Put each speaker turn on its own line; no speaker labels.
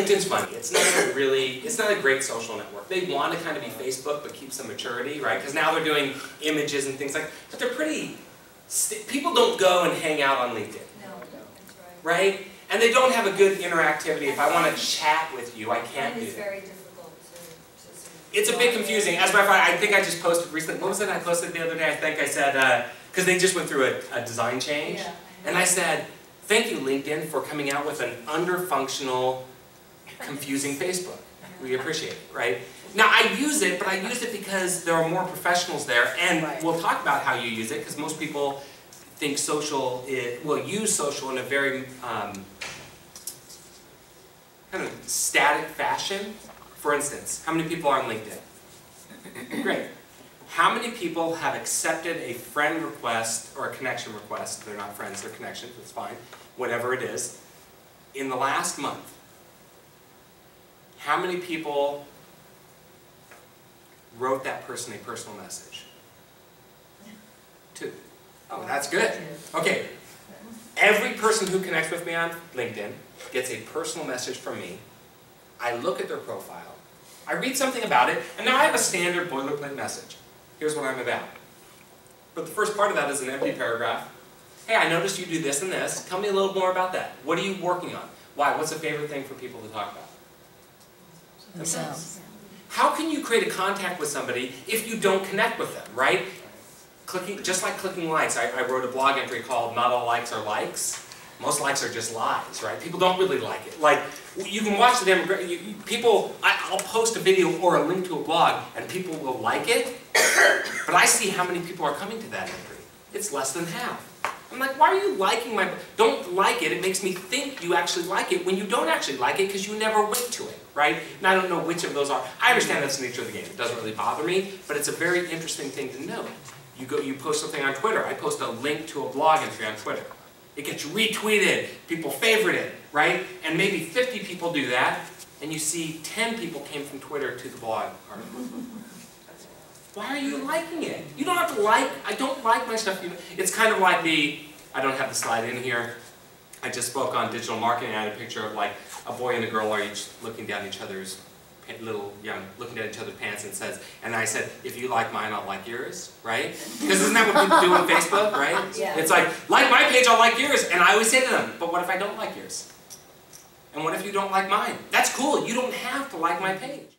LinkedIn's funny. It's not a great social network. They want to kind of be Facebook, but keep some maturity, right? Because now they're doing images and things like, but they're pretty, people don't go and hang out on LinkedIn.
No, that's
right? And they don't have a good interactivity. If I want to chat with you, I can't do
It's
that.
very difficult to
It's a bit confusing. As a matter of fact, I think I just posted recently, what was it I posted the other day? I think I said, because they just went through a design change.
Yeah.
And I said, thank you LinkedIn for coming out with an under-functional, confusing Facebook. We appreciate it, right? Now I use it, but I use it because there are more professionals there, and we'll talk about how you use it, because most people think social, will use social in a very kind of static fashion. For instance, how many people are on LinkedIn? Great. How many people have accepted a friend request or a connection request? They're not friends, they're connections, it's fine, whatever it is, in the last month? How many people wrote that person a personal message? 2. Oh, that's good. Okay. Every person who connects with me on LinkedIn gets a personal message from me. I look at their profile. I read something about it, and now I have a standard boilerplate message. Here's what I'm about. But the first part of that is an empty paragraph. Hey, I noticed you do this and this. Tell me a little more about that. What are you working on? Why? What's a favorite thing for people to talk about? Themselves. How can you create a contact with somebody if you don't connect with them, right? Just like clicking likes. I wrote a blog entry called Not All Likes Are Likes. Most likes are just lies, right? People don't really like it. Like, you can watch the demographic, I'll post a video or a link to a blog and people will like it, but I see how many people are coming to that entry. It's less than half. I'm like, why are you liking my, don't like it, it makes me think you actually like it when you don't actually like it because you never went to it, right? And I don't know which of those are. I understand that's the nature of the game. It doesn't really bother me, but it's a very interesting thing to know. You post something on Twitter. I post a link to a blog entry on Twitter. It gets retweeted, people favorite it, right? And maybe 50 people do that, and you see 10 people came from Twitter to the blog article. Why are you liking it? You don't have to like, I don't like my stuff. It's kind of like I don't have the slide in here. I just spoke on digital marketing. I had a picture of like a boy and a girl are each looking down each other's, looking at each other's pants and says, and I said, if you like mine, I'll like yours, right? Because isn't that what people do on Facebook, right?
Yeah.
It's like my page, I'll like yours. And I always say to them, but what if I don't like yours? And what if you don't like mine? That's cool. You don't have to like my page.